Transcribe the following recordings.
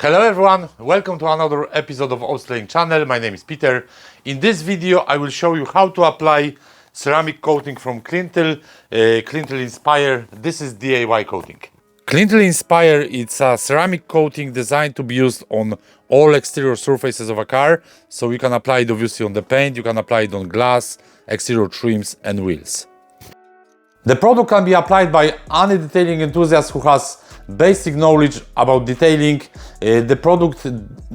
Hello everyone, welcome to another episode of Oslaying channel. My name is Peter. In this video I will show you how to apply ceramic coating from Cleantle Inspire. This is DIY coating. Cleantle Inspire, it's a ceramic coating designed to be used on all exterior surfaces of a car. So you can apply it obviously on the paint, you can apply it on glass, exterior trims and wheels. The product can be applied by any detailing enthusiast who has basic knowledge about detailing. The product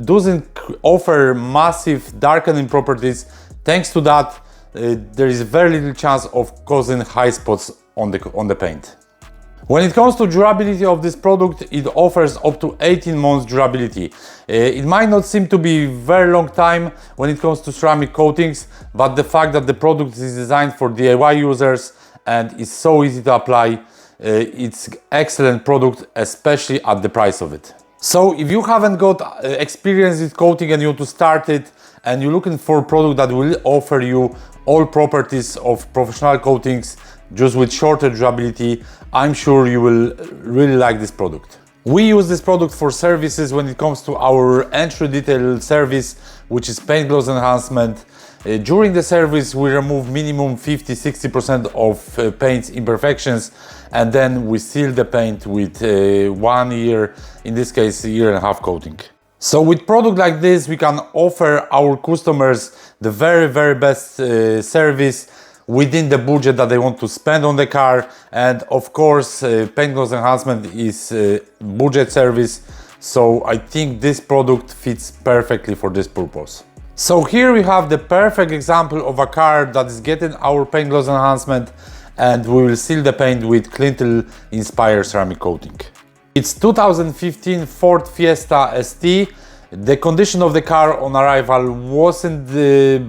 doesn't offer massive darkening properties. Thanks to that, there is very little chance of causing high spots on the paint. When it comes to durability of this product, it offers up to 18 months durability. It might not seem to be very long time when it comes to ceramic coatings, but the fact that the product is designed for DIY users and is so easy to apply, it's excellent product, especially at the price of it. So if you haven't got experience with coating and you want to start it and you're looking for a product that will offer you all properties of professional coatings just with shorter durability, I'm sure you will really like this product. We use this product for services when it comes to our entry detail service, which is paint gloss enhancement. During the service we remove minimum 50-60% of paint's imperfections, and then we seal the paint with 1 year, in this case a year and a half coating. So with product like this we can offer our customers the very best service within the budget that they want to spend on the car. And of course paint gloss enhancement is a budget service, so I think this product fits perfectly for this purpose. So here we have the perfect example of a car that is getting our paint gloss enhancement, and we will seal the paint with Cleantle Inspire ceramic coating. It's 2015 Ford Fiesta ST. The condition of the car on arrival wasn't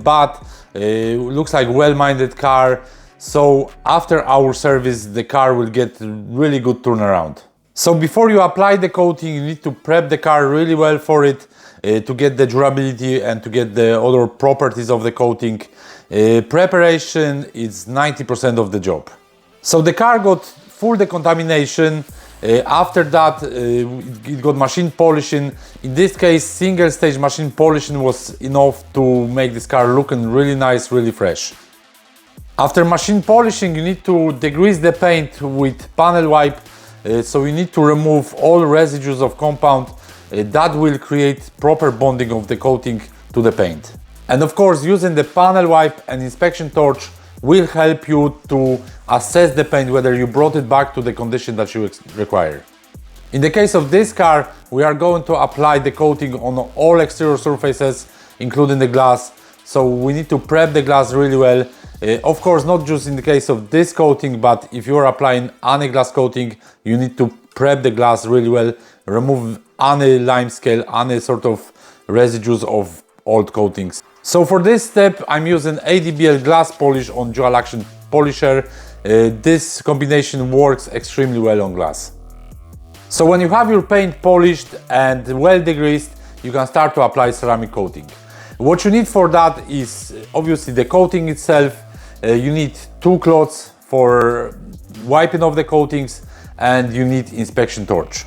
bad. Looks like well-minded car. So after our service the car will get really good turnaround. So before you apply the coating you need to prep the car really well for it, to get the durability and to get the other properties of the coating. Preparation is 90% of the job. So the car got full decontamination. After that it got machine polishing. In this case single stage machine polishing was enough to make this car looking really nice, really fresh. After machine polishing you need to degrease the paint with panel wipe, so you need to remove all residues of compound. That will create proper bonding of the coating to the paint. And of course using the panel wipe and inspection torch will help you to assess the paint whether you brought it back to the condition that you require. In the case of this car we are going to apply the coating on all exterior surfaces including the glass, so we need to prep the glass really well. Of course not just in the case of this coating, but if you are applying any glass coating you need to prep the glass really well, remove any lime scale, any sort of residues of old coatings. So for this step I'm using ADBL glass polish on dual action polisher. This combination works extremely well on glass. So when you have your paint polished and well degreased, you can start to apply ceramic coating. What you need for that is obviously the coating itself. You need 2 cloths for wiping off the coatings, and you need inspection torch.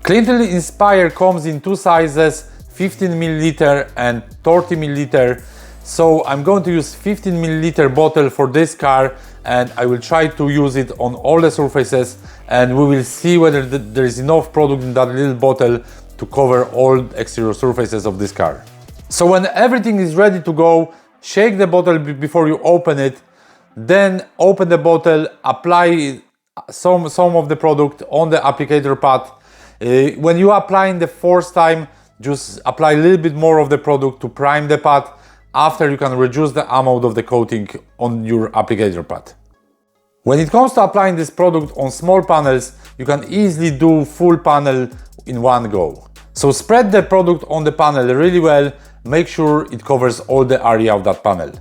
Cleantle Inspire comes in 2 sizes, 15 ml and 30 ml. So I'm going to use 15 ml bottle for this car, and I will try to use it on all the surfaces, and we will see whether there is enough product in that little bottle to cover all exterior surfaces of this car. So when everything is ready to go, shake the bottle before you open it, then open the bottle, apply some of the product on the applicator pad. When you are applying the first time, just apply a little bit more of the product to prime the pad. After you can reduce the amount of the coating on your applicator pad. When it comes to applying this product on small panels, you can easily do full panel in one go. So spread the product on the panel really well, make sure it covers all the area of that panel.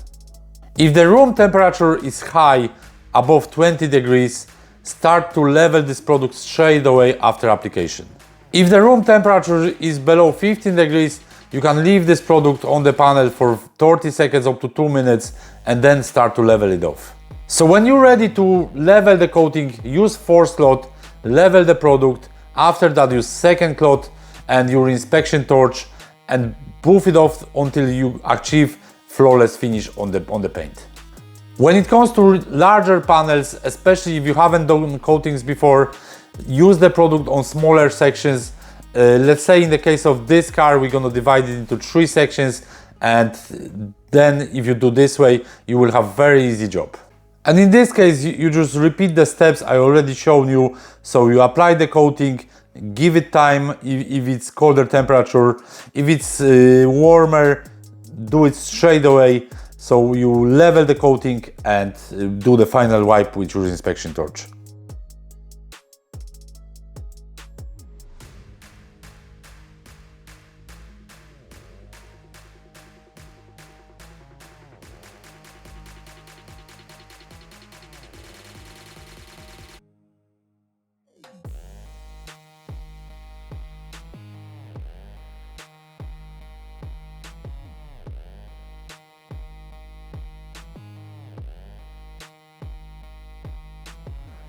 If the room temperature is high, above 20 degrees, start to level this product straight away after application. If the room temperature is below 15 degrees, you can leave this product on the panel for 30 seconds up to 2 minutes and then start to level it off. So when you're ready to level the coating, use first cloth, level the product. After that use second cloth and your inspection torch and buff it off until you achieve flawless finish on the paint. When it comes to larger panels, especially if you haven't done coatings before, use the product on smaller sections. Let's say in the case of this car, we're gonna divide it into 3 sections, and then if you do this way, you will have very easy job. And in this case, you just repeat the steps I already shown you. So you apply the coating, give it time if it's colder temperature. If it's warmer, do it straight away. So you level the coating and do the final wipe with your inspection torch.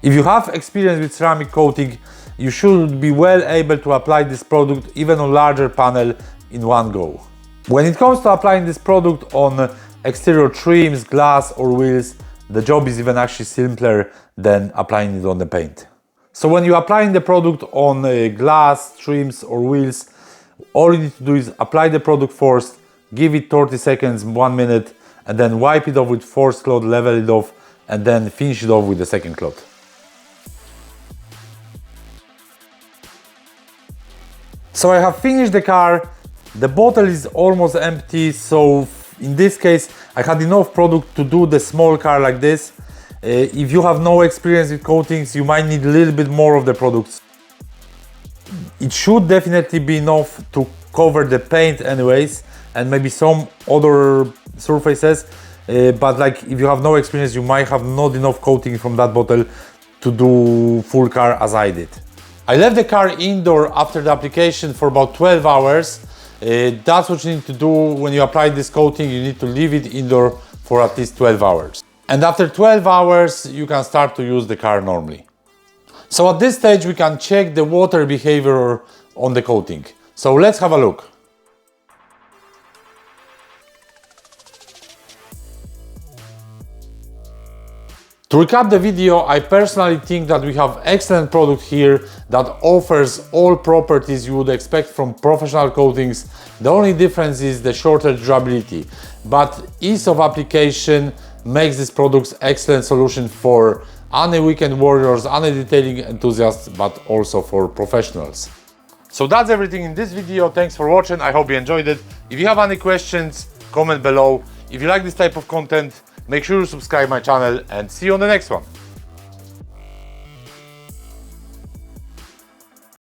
If you have experience with ceramic coating, you should be well able to apply this product even on larger panel in one go. When it comes to applying this product on exterior trims, glass or wheels, the job is even actually simpler than applying it on the paint. So when you're applying the product on glass, trims or wheels, all you need to do is apply the product first, give it 30 seconds, 1 minute, and then wipe it off with force cloth, level it off, and then finish it off with the second cloth. So I have finished the car, the bottle is almost empty, so in this case I had enough product to do the small car like this. If you have no experience with coatings, you might need a little bit more of the products. It should definitely be enough to cover the paint anyways, and maybe some other surfaces, but like if you have no experience, you might have not enough coating from that bottle to do full car as I did. I left the car indoor after the application for about 12 hours. That's what you need to do when you apply this coating. You need to leave it indoor for at least 12 hours. And after 12 hours, you can start to use the car normally. So at this stage, we can check the water behavior on the coating. So let's have a look. To recap the video, I personally think that we have excellent product here that offers all properties you would expect from professional coatings. The only difference is the shorter durability, but ease of application makes this product excellent solution for any weekend warriors, any detailing enthusiasts, but also for professionals. So that's everything in this video. Thanks for watching. I hope you enjoyed it. If you have any questions, comment below. If you like this type of content, make sure you subscribe my channel and see you on the next one.